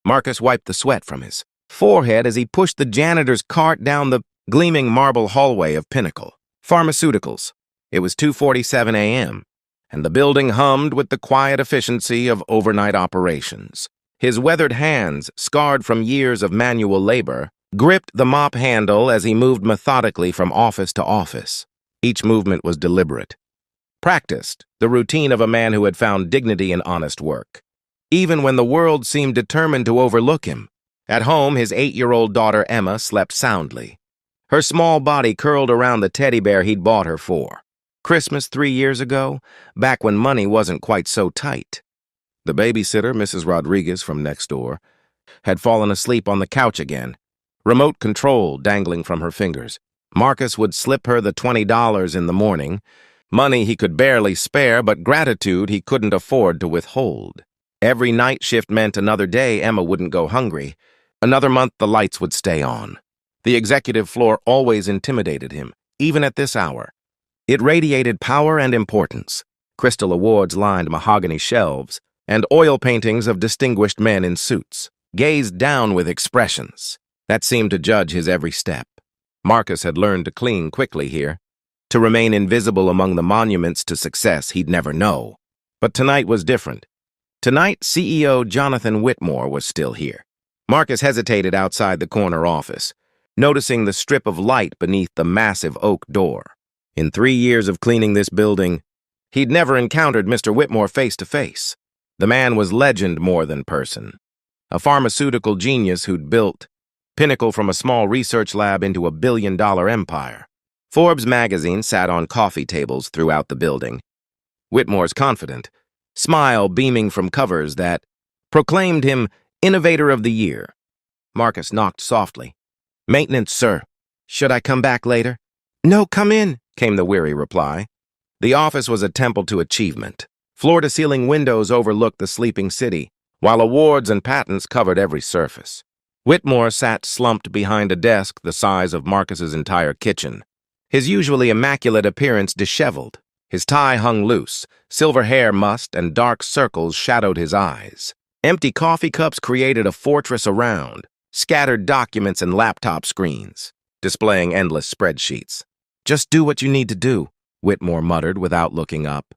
Marcus wiped the sweat from his forehead as he pushed the janitor's cart down the gleaming marble hallway of Pinnacle Pharmaceuticals. It was 2:47 a.m., and the building hummed with the quiet efficiency of overnight operations. His weathered hands, scarred from years of manual labor, gripped the mop handle as he moved methodically from office to office. Each movement was deliberate, practiced, the routine of a man who had found dignity in honest work. Even when the world seemed determined to overlook him. At home, his 8-year-old daughter Emma slept soundly. Her small body curled around the teddy bear he'd bought her for Christmas 3 years ago, back when money wasn't quite so tight. The babysitter, Mrs. Rodriguez from next door, had fallen asleep on the couch again, remote control dangling from her fingers. Marcus would slip her the $20 in the morning, money he could barely spare, but gratitude he couldn't afford to withhold. Every night shift meant another day Emma wouldn't go hungry. Another month the lights would stay on. The executive floor always intimidated him, even at this hour. It radiated power and importance. Crystal awards lined mahogany shelves, and oil paintings of distinguished men in suits, gazed down with expressions that seemed to judge his every step. Marcus had learned to cling quickly here, to remain invisible among the monuments to success he'd never know. But tonight was different. Tonight, CEO Jonathan Whitmore was still here. Marcus hesitated outside the corner office, noticing the strip of light beneath the massive oak door. In 3 years of cleaning this building, he'd never encountered Mr. Whitmore face to face. The man was legend more than person. A pharmaceutical genius who'd built Pinnacle from a small research lab into a billion-dollar empire. Forbes magazine sat on coffee tables throughout the building. Whitmore's confident, smile beaming from covers that proclaimed him Innovator of the Year. Marcus knocked softly. "Maintenance, sir. Should I come back later?" "No, come in," came the weary reply. The office was a temple to achievement. Floor-to-ceiling windows overlooked the sleeping city, while awards and patents covered every surface. Whitmore sat slumped behind a desk the size of Marcus's entire kitchen, his usually immaculate appearance disheveled. His tie hung loose, silver hair mussed, and dark circles shadowed his eyes. Empty coffee cups created a fortress around, scattered documents and laptop screens, displaying endless spreadsheets. "Just do what you need to do," Whitmore muttered without looking up.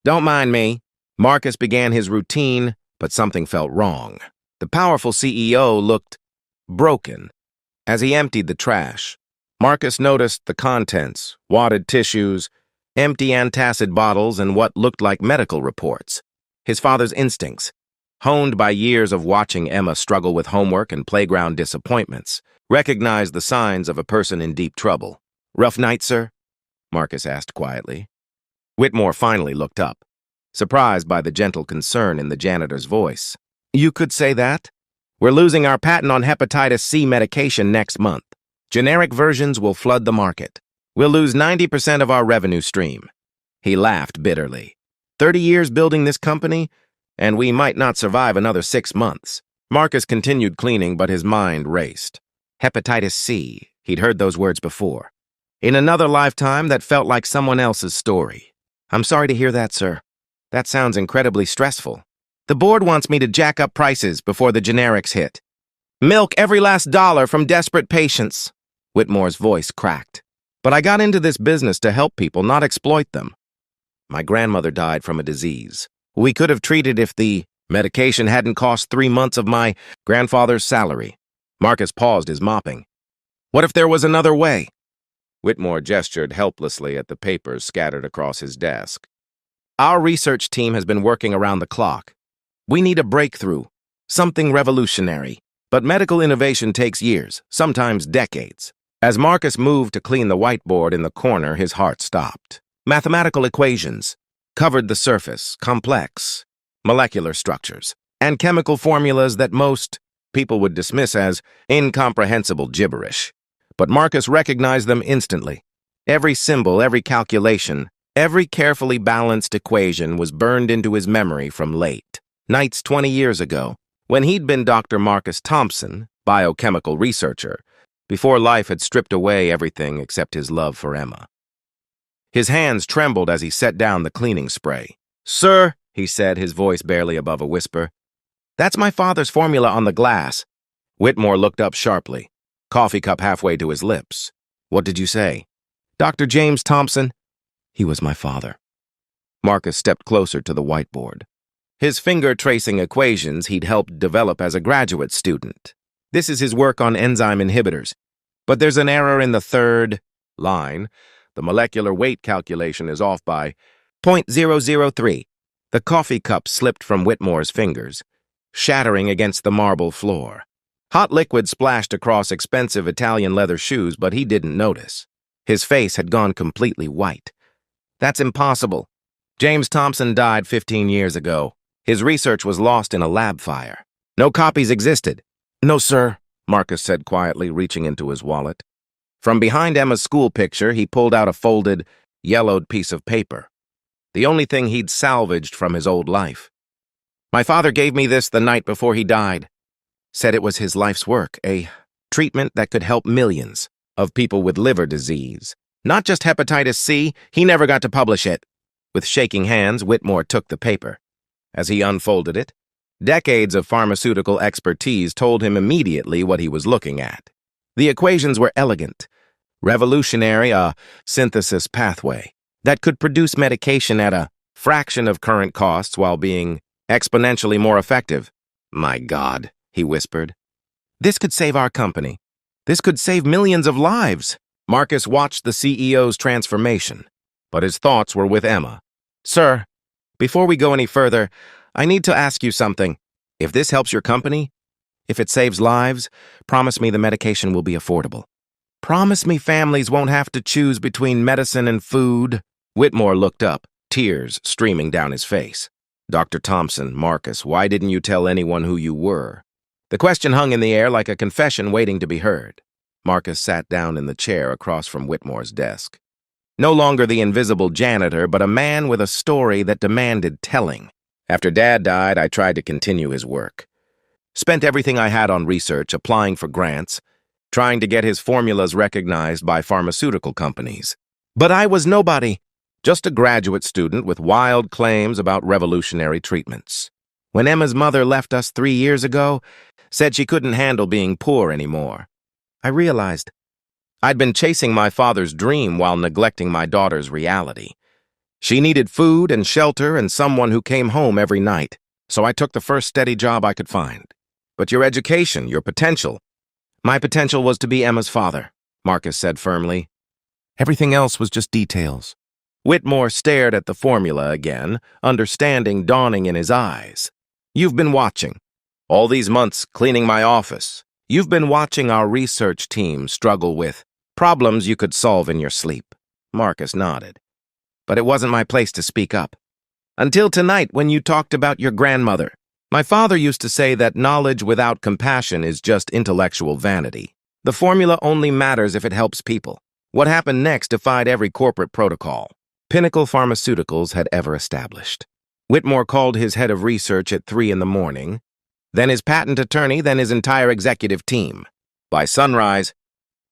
"Don't mind me." Marcus began his routine, but something felt wrong. The powerful CEO looked broken. As he emptied the trash, Marcus noticed the contents: wadded tissues, empty antacid bottles, and what looked like medical reports. His father's instincts, honed by years of watching Emma struggle with homework and playground disappointments, recognized the signs of a person in deep trouble. "Rough night, sir?" Marcus asked quietly. Whitmore finally looked up, surprised by the gentle concern in the janitor's voice. "You could say that. We're losing our patent on hepatitis C medication next month. Generic versions will flood the market. We'll lose 90% of our revenue stream." He laughed bitterly. 30 years building this company, and we might not survive another 6 months. Marcus continued cleaning, but his mind raced. Hepatitis C. He'd heard those words before. In another lifetime, that felt like someone else's story. "I'm sorry to hear that, sir. That sounds incredibly stressful. The board wants me to jack up prices before the generics hit. Milk every last dollar from desperate patients." Whitmore's voice cracked. "But I got into this business to help people, not exploit them. My grandmother died from a disease we could have treated if the medication hadn't cost 3 months of my grandfather's salary." Marcus paused his mopping. "What if there was another way?" Whitmore gestured helplessly at the papers scattered across his desk. "Our research team has been working around the clock. We need a breakthrough, something revolutionary. But medical innovation takes years, sometimes decades." As Marcus moved to clean the whiteboard in the corner, his heart stopped. Mathematical equations covered the surface, complex molecular structures, and chemical formulas that most people would dismiss as incomprehensible gibberish. But Marcus recognized them instantly. Every symbol, every calculation, every carefully balanced equation was burned into his memory from late nights 20 years ago, when he'd been Dr. Marcus Thompson, biochemical researcher, before life had stripped away everything except his love for Emma. His hands trembled as he set down the cleaning spray. "Sir," he said, his voice barely above a whisper, That's my father's formula on the glass. Whitmore looked up sharply, coffee cup halfway to his lips. What did you say? Dr. James Thompson? He was my father. Marcus stepped closer to the whiteboard, his finger tracing equations he'd helped develop as a graduate student. This is his work on enzyme inhibitors. But there's an error in the third line. The molecular weight calculation is off by 0.003. The coffee cup slipped from Whitmore's fingers, shattering against the marble floor. Hot liquid splashed across expensive Italian leather shoes, but he didn't notice. His face had gone completely white. That's impossible. James Thompson died 15 years ago. His research was lost in a lab fire. No copies existed. No, sir, Marcus said quietly, reaching into his wallet. From behind Emma's school picture, he pulled out a folded, yellowed piece of paper. The only thing he'd salvaged from his old life. My father gave me this the night before he died. Said it was his life's work, a treatment that could help millions of people with liver disease. Not just hepatitis C, he never got to publish it. With shaking hands, Whitmore took the paper. As he unfolded it, decades of pharmaceutical expertise told him immediately what he was looking at. The equations were elegant, revolutionary, a synthesis pathway that could produce medication at a fraction of current costs while being exponentially more effective. My God, he whispered. This could save our company. This could save millions of lives. Marcus watched the CEO's transformation, but his thoughts were with Emma. Sir, before we go any further, I need to ask you something. If this helps your company, if it saves lives, promise me the medication will be affordable. Promise me families won't have to choose between medicine and food. Whitmore looked up, tears streaming down his face. Dr. Thompson, Marcus, why didn't you tell anyone who you were? The question hung in the air like a confession waiting to be heard. Marcus sat down in the chair across from Whitmore's desk. No longer the invisible janitor, but a man with a story that demanded telling. After Dad died, I tried to continue his work. Spent everything I had on research, applying for grants, trying to get his formulas recognized by pharmaceutical companies. But I was nobody, just a graduate student with wild claims about revolutionary treatments. When Emma's mother left us 3 years ago, said she couldn't handle being poor anymore, I realized I'd been chasing my father's dream while neglecting my daughter's reality. She needed food and shelter and someone who came home every night, so I took the first steady job I could find. But your education, your potential. My potential was to be Emma's father, Marcus said firmly. Everything else was just details. Whitmore stared at the formula again, understanding dawning in his eyes. You've been watching. All these months cleaning my office. You've been watching our research team struggle with problems you could solve in your sleep. Marcus nodded. But it wasn't my place to speak up. Until tonight when you talked about your grandmother. My father used to say that knowledge without compassion is just intellectual vanity. The formula only matters if it helps people. What happened next defied every corporate protocol Pinnacle Pharmaceuticals had ever established. Whitmore called his head of research at 3 in the morning, then his patent attorney, then his entire executive team. By sunrise,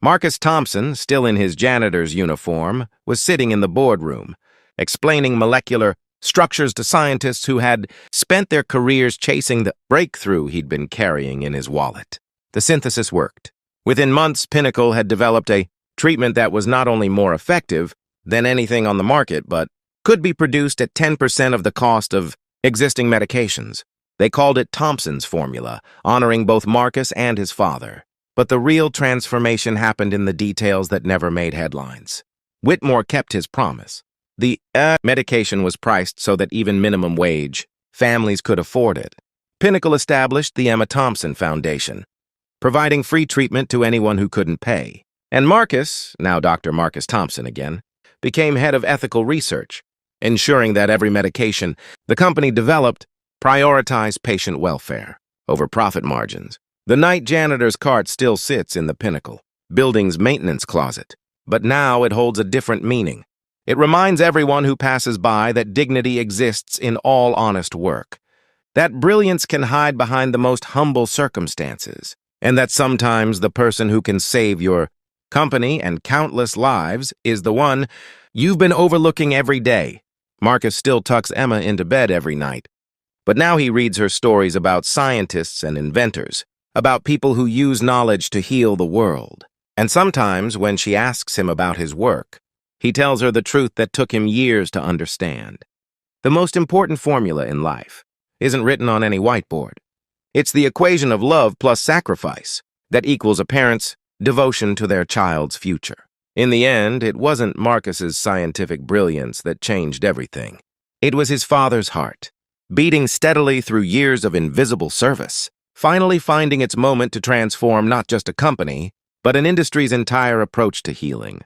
Marcus Thompson, still in his janitor's uniform, was sitting in the boardroom, explaining molecular structures to scientists who had spent their careers chasing the breakthrough he'd been carrying in his wallet. The synthesis worked. Within months, Pinnacle had developed a treatment that was not only more effective than anything on the market, but could be produced at 10% of the cost of existing medications. They called it Thompson's formula, honoring both Marcus and his father. But the real transformation happened in the details that never made headlines. Whitmore kept his promise. The medication was priced so that even minimum wage families could afford it. Pinnacle established the Emma Thompson Foundation, providing free treatment to anyone who couldn't pay. And Marcus, now Dr. Marcus Thompson again, became head of ethical research, ensuring that every medication the company developed prioritized patient welfare over profit margins. The night janitor's cart still sits in the Pinnacle building's maintenance closet, but now it holds a different meaning. It reminds everyone who passes by that dignity exists in all honest work, that brilliance can hide behind the most humble circumstances, and that sometimes the person who can save your company and countless lives is the one you've been overlooking every day. Marcus still tucks Emma into bed every night, But now he reads her stories about scientists and inventors, about people who use knowledge to heal the world. And sometimes, when she asks him about his work, he tells her the truth that took him years to understand. The most important formula in life isn't written on any whiteboard. It's the equation of love plus sacrifice that equals a parent's devotion to their child's future. In the end, it wasn't Marcus's scientific brilliance that changed everything. It was his father's heart, beating steadily through years of invisible service, finally finding its moment to transform not just a company, but an industry's entire approach to healing.